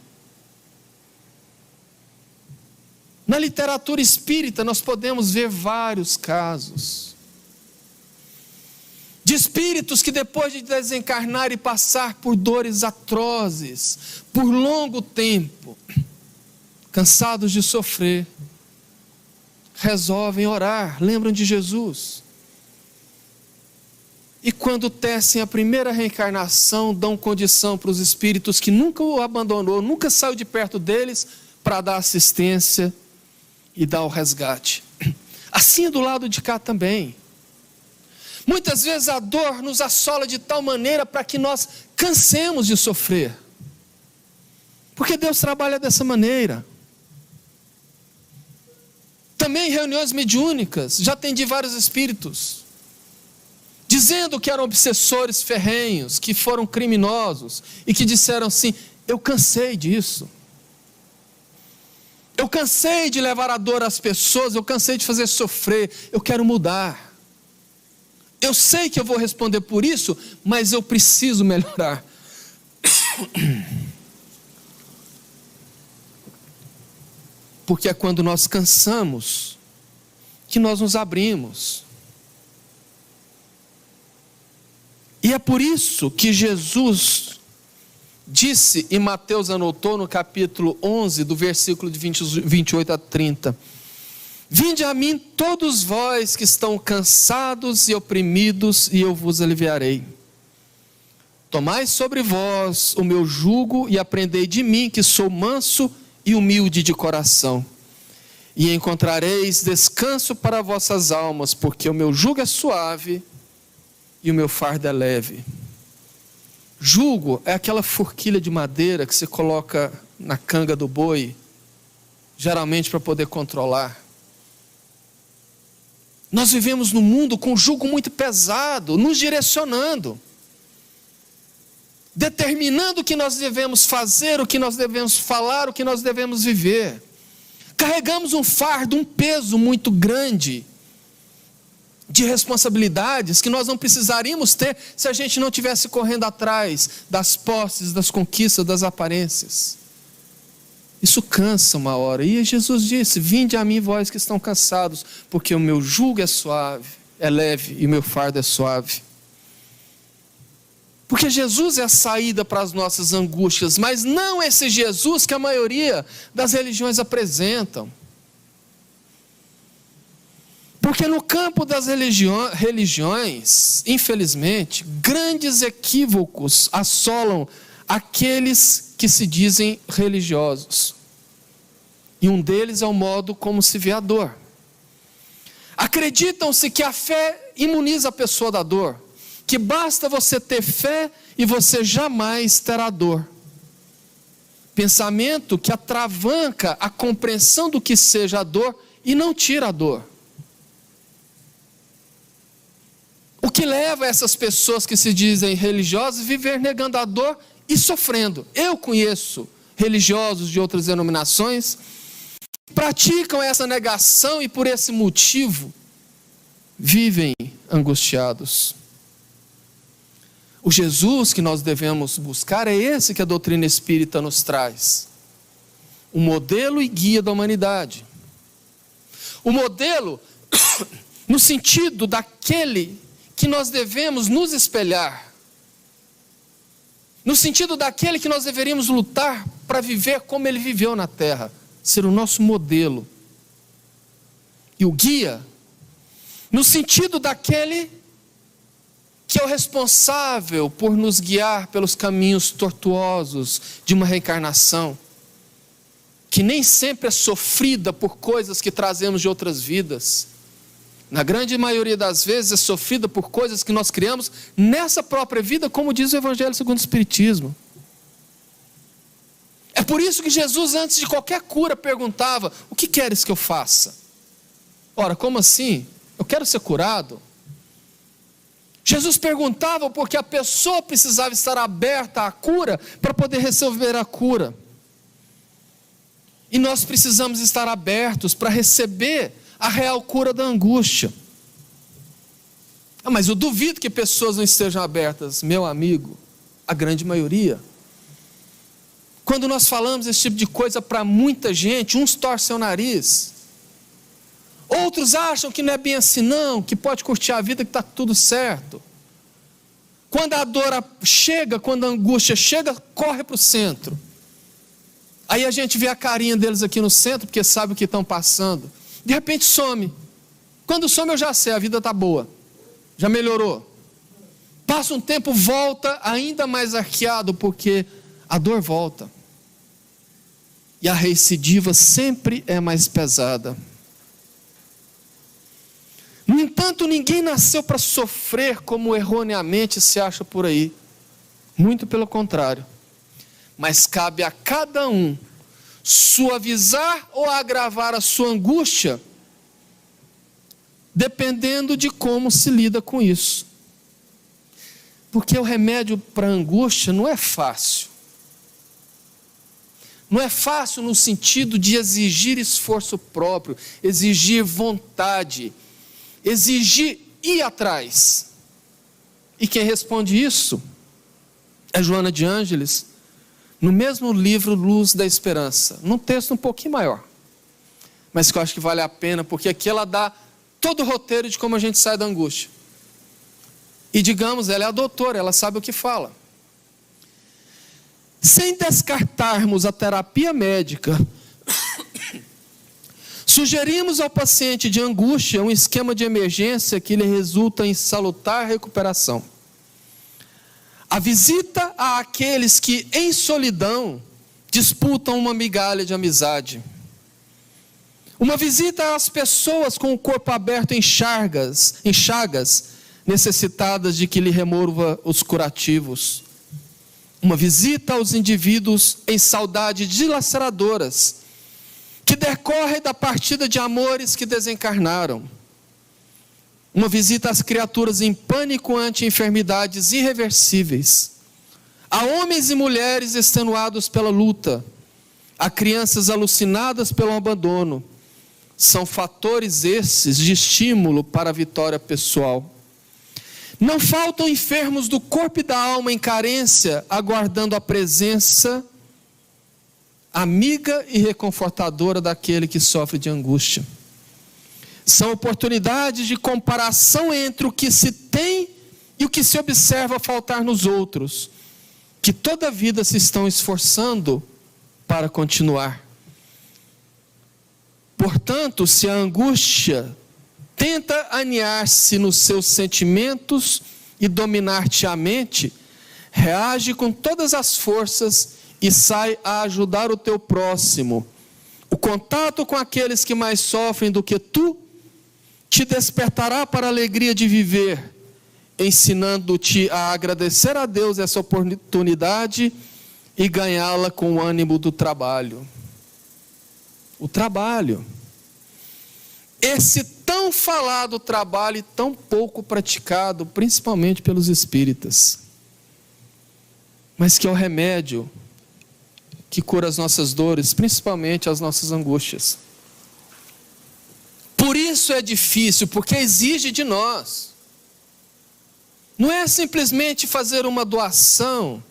Na literatura espírita nós podemos ver vários casos de espíritos que depois de desencarnar e passar por dores atrozes, por longo tempo, cansados de sofrer, resolvem orar, lembram de Jesus. E quando tecem a primeira reencarnação, dão condição para os espíritos que nunca o abandonou, nunca saiu de perto deles, para dar assistência e dar o resgate. Assim é do lado de cá também. Muitas vezes a dor nos assola de tal maneira para que nós cansemos de sofrer. Porque Deus trabalha dessa maneira. Também em reuniões mediúnicas, já atendi vários espíritos, dizendo que eram obsessores ferrenhos, que foram criminosos, e que disseram assim: eu cansei disso. Eu cansei de levar a dor às pessoas, eu cansei de fazer sofrer, eu quero mudar. Eu sei que eu vou responder por isso, mas eu preciso melhorar. Porque é quando nós cansamos que nós nos abrimos. E é por isso que Jesus disse, e Mateus anotou no capítulo 11, do versículo de 28 a 30, vinde a mim todos vós que estão cansados e oprimidos, e eu vos aliviarei. Tomai sobre vós o meu jugo e aprendei de mim, que sou manso e humilde de coração, e encontrareis descanso para vossas almas, porque o meu jugo é suave e o meu fardo é leve. Jugo é aquela forquilha de madeira que você coloca na canga do boi, geralmente para poder controlar. Nós vivemos num mundo com um jugo muito pesado, nos direcionando. determinando o que nós devemos fazer, o que nós devemos falar, o que nós devemos viver. Carregamos um fardo, um peso muito grande de responsabilidades que nós não precisaríamos ter se a gente não estivesse correndo atrás das posses, das conquistas, das aparências. Isso cansa uma hora. E Jesus disse: vinde a mim vós que estão cansados, porque o meu jugo é suave, é leve, e o meu fardo é suave. Porque Jesus é a saída para as nossas angústias, mas não esse Jesus que a maioria das religiões apresentam. Porque no campo das religiões, infelizmente, grandes equívocos assolam aqueles que se dizem religiosos. E um deles é o modo como se vê a dor. Acreditam-se que a fé imuniza a pessoa da dor, que basta você ter fé e você jamais terá dor. Pensamento que atravanca a compreensão do que seja a dor e não tira a dor. O que leva essas pessoas que se dizem religiosas a viver negando a dor e sofrendo. Eu conheço religiosos de outras denominações que praticam essa negação e por esse motivo vivem angustiados. O Jesus que nós devemos buscar é esse que a doutrina espírita nos traz. O modelo e guia da humanidade. O modelo no sentido daquele que nós devemos nos espelhar. No sentido daquele que nós deveríamos lutar para viver como ele viveu na terra. Ser o nosso modelo. E o guia, no sentido daquele que é o responsável por nos guiar pelos caminhos tortuosos de uma reencarnação, que nem sempre é sofrida por coisas que trazemos de outras vidas. Na grande maioria das vezes é sofrida por coisas que nós criamos nessa própria vida, como diz o Evangelho segundo o Espiritismo. É por isso que Jesus, antes de qualquer cura, perguntava: o que queres que eu faça? Ora, como assim? Eu quero ser curado? Jesus perguntava porque a pessoa precisava estar aberta à cura para poder receber a cura. E nós precisamos estar abertos para receber a real cura da angústia. Mas eu duvido que pessoas não estejam abertas, meu amigo, a grande maioria. Quando nós falamos esse tipo de coisa para muita gente, uns torcem o nariz. Outros acham que não é bem assim não, que pode curtir a vida, que está tudo certo. Quando a dor chega, quando a angústia chega, corre para o centro. Aí a gente vê a carinha deles aqui no centro, porque sabe o que estão passando. De repente some. Quando some eu já sei, a vida está boa. Já melhorou. Passa um tempo, volta ainda mais arqueado, porque a dor volta. E a recidiva sempre é mais pesada. No entanto, ninguém nasceu para sofrer como erroneamente se acha por aí. Muito pelo contrário. Mas cabe a cada um suavizar ou agravar a sua angústia, dependendo de como se lida com isso. Porque o remédio para a angústia não é fácil. Não é fácil no sentido de exigir esforço próprio, exigir vontade, exigir ir atrás. E quem responde isso é Joana de Ângeles, no mesmo livro Luz da Esperança, num texto um pouquinho maior, mas que eu acho que vale a pena, porque aqui ela dá todo o roteiro de como a gente sai da angústia. E digamos, ela é a doutora, ela sabe o que fala. Sem descartarmos a terapia médica, sugerimos ao paciente de angústia um esquema de emergência que lhe resulta em salutar recuperação. A visita àqueles que, em solidão, disputam uma migalha de amizade. Uma visita às pessoas com o corpo aberto em chagas, necessitadas de que lhe remova os curativos. Uma visita aos indivíduos em saudade dilaceradoras, que decorre da partida de amores que desencarnaram. Uma visita às criaturas em pânico ante enfermidades irreversíveis. Há homens e mulheres extenuados pela luta, há crianças alucinadas pelo abandono. São fatores esses de estímulo para a vitória pessoal. Não faltam enfermos do corpo e da alma em carência, aguardando a presença amiga e reconfortadora daquele que sofre de angústia. São oportunidades de comparação entre o que se tem e o que se observa faltar nos outros, que toda a vida se estão esforçando para continuar. Portanto, se a angústia tenta aninhar-se nos seus sentimentos e dominar-te a mente, reage com todas as forças e sai a ajudar o teu próximo. O contato com aqueles que mais sofrem do que tu te despertará para a alegria de viver, ensinando-te a agradecer a Deus essa oportunidade e ganhá-la com o ânimo do trabalho. O trabalho. Esse tão falado trabalho e tão pouco praticado, principalmente pelos espíritas, mas que é o remédio que cura as nossas dores, principalmente as nossas angústias. Por isso é difícil, porque exige de nós. Não é simplesmente fazer uma doação,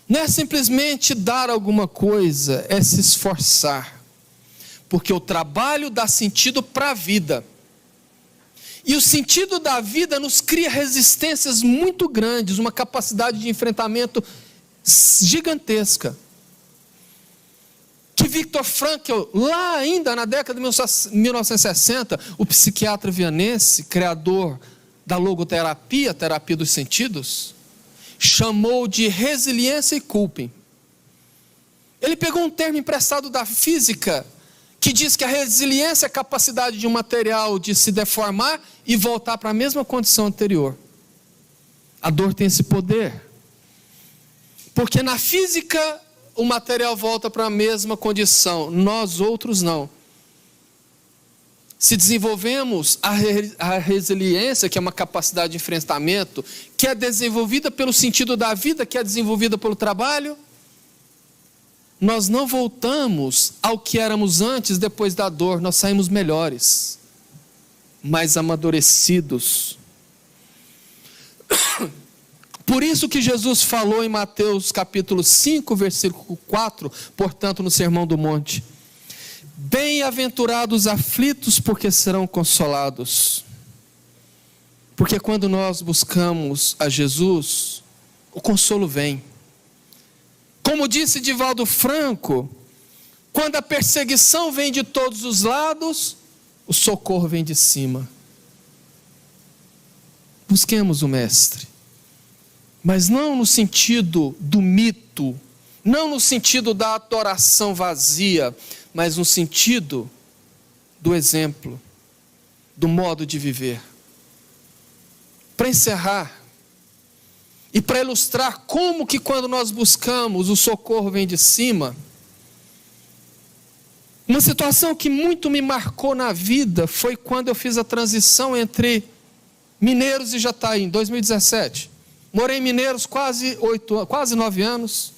não é simplesmente dar alguma coisa, é se esforçar. Porque o trabalho dá sentido para a vida. E o sentido da vida nos cria resistências muito grandes, uma capacidade de enfrentamento gigantesca. Que Viktor Frankl, lá ainda na década de 1960, o psiquiatra vienense, criador da logoterapia, terapia dos sentidos, chamou de resiliência e coping. Ele pegou um termo emprestado da física, que diz que a resiliência é a capacidade de um material de se deformar e voltar para a mesma condição anterior. A dor tem esse poder. Porque na física o material volta para a mesma condição, nós outros não. Se desenvolvemos a resiliência, que é uma capacidade de enfrentamento, que é desenvolvida pelo sentido da vida, que é desenvolvida pelo trabalho, nós não voltamos ao que éramos antes, depois da dor, nós saímos melhores, mais amadurecidos. Por isso que Jesus falou em Mateus capítulo 5, versículo 4, portanto no Sermão do Monte: bem-aventurados os aflitos, porque serão consolados. Porque quando nós buscamos a Jesus, o consolo vem. Como disse Divaldo Franco, quando a perseguição vem de todos os lados, o socorro vem de cima. Busquemos o Mestre, mas não no sentido do mito, não no sentido da adoração vazia, mas no sentido do exemplo, do modo de viver. Para encerrar, e para ilustrar como que quando nós buscamos, o socorro vem de cima, uma situação que muito me marcou na vida foi quando eu fiz a transição entre Mineiros e Jataí, em 2017. Morei em Mineiros quase 9 anos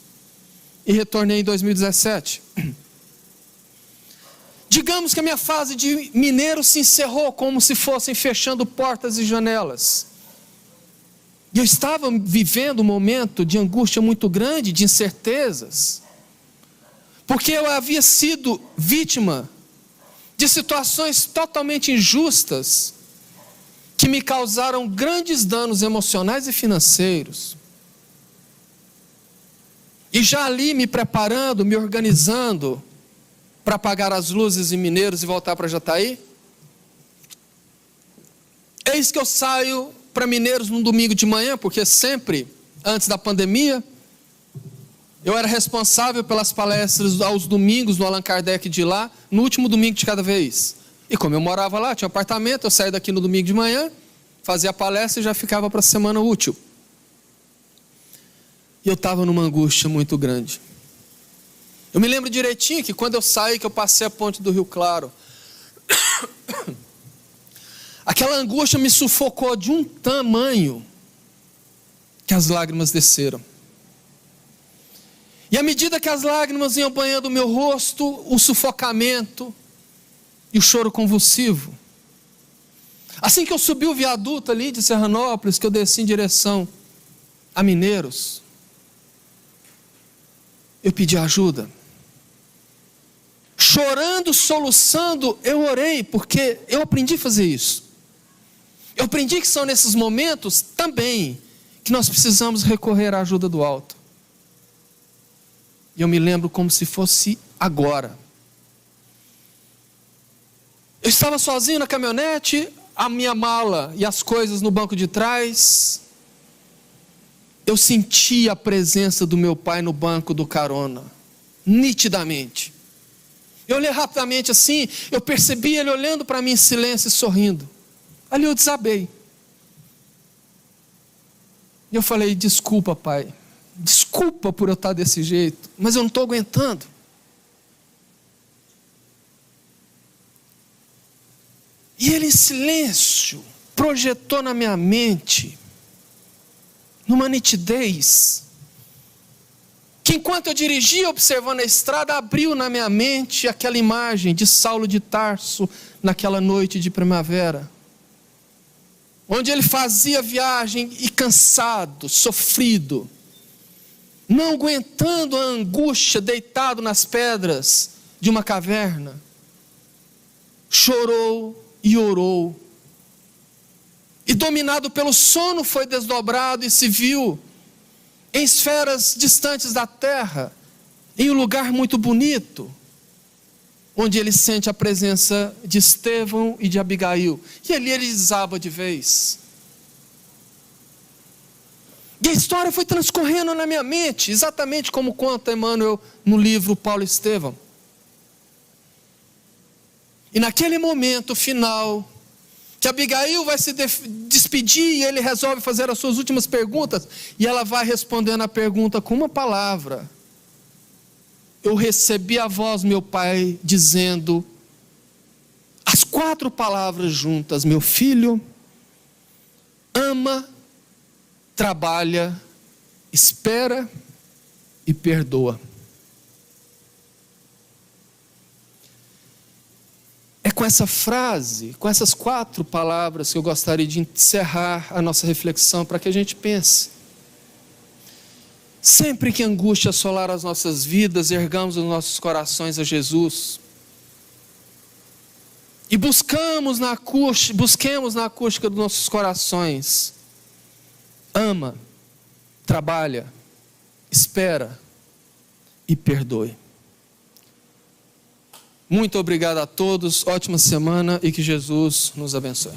e retornei em 2017. Digamos que a minha fase de Mineiros se encerrou como se fossem fechando portas e janelas. E eu estava vivendo um momento de angústia muito grande, de incertezas, porque eu havia sido vítima de situações totalmente injustas, que me causaram grandes danos emocionais e financeiros. E já ali me preparando, me organizando, para apagar as luzes em Mineiros e voltar para Jataí, eis que eu saio para Mineiros num domingo de manhã, porque sempre, antes da pandemia, eu era responsável pelas palestras aos domingos no Allan Kardec de lá, no último domingo de cada vez. E como eu morava lá, tinha um apartamento, eu saía daqui no domingo de manhã, fazia a palestra e já ficava para a semana útil. E eu estava numa angústia muito grande. Eu me lembro direitinho que quando eu saí, que eu passei a ponte do Rio Claro, aquela angústia me sufocou de um tamanho que as lágrimas desceram. E à medida que as lágrimas iam banhando o meu rosto, o sufocamento e o choro convulsivo. Assim que eu subi o viaduto ali de Serranópolis, que eu desci em direção a Mineiros, eu pedi ajuda. Chorando, soluçando, eu orei, porque eu aprendi a fazer isso. Eu aprendi que são nesses momentos também que nós precisamos recorrer à ajuda do alto. E eu me lembro como se fosse agora. Eu estava sozinho na caminhonete, a minha mala e as coisas no banco de trás. Eu senti a presença do meu pai no banco do carona, nitidamente. Eu olhei rapidamente assim, eu percebi ele olhando para mim em silêncio e sorrindo. Ali eu desabei. E eu falei: desculpa, pai, desculpa por eu estar desse jeito, mas eu não estou aguentando. E ele em silêncio projetou na minha mente, numa nitidez, que enquanto eu dirigia observando a estrada, abriu na minha mente aquela imagem de Saulo de Tarso naquela noite de primavera, onde ele fazia viagem e cansado, sofrido, não aguentando a angústia, deitado nas pedras de uma caverna, chorou e orou, e dominado pelo sono foi desdobrado e se viu em esferas distantes da terra, em um lugar muito bonito, onde ele sente a presença de Estevão e de Abigail, e ali ele desaba de vez. E a história foi transcorrendo na minha mente, exatamente como conta Emmanuel no livro Paulo e Estevão. E naquele momento final, que Abigail vai se despedir e ele resolve fazer as suas últimas perguntas, e ela vai respondendo a pergunta com uma palavra. Eu recebi a voz do meu pai dizendo as 4 palavras juntas: meu filho, ama, trabalha, espera e perdoa. É com essa frase, com essas 4 palavras que eu gostaria de encerrar a nossa reflexão, para que a gente pense. Sempre que a angústia assolar as nossas vidas, ergamos os nossos corações a Jesus. E busquemos na acústica dos nossos corações: ama, trabalha, espera e perdoe. Muito obrigado a todos, ótima semana e que Jesus nos abençoe.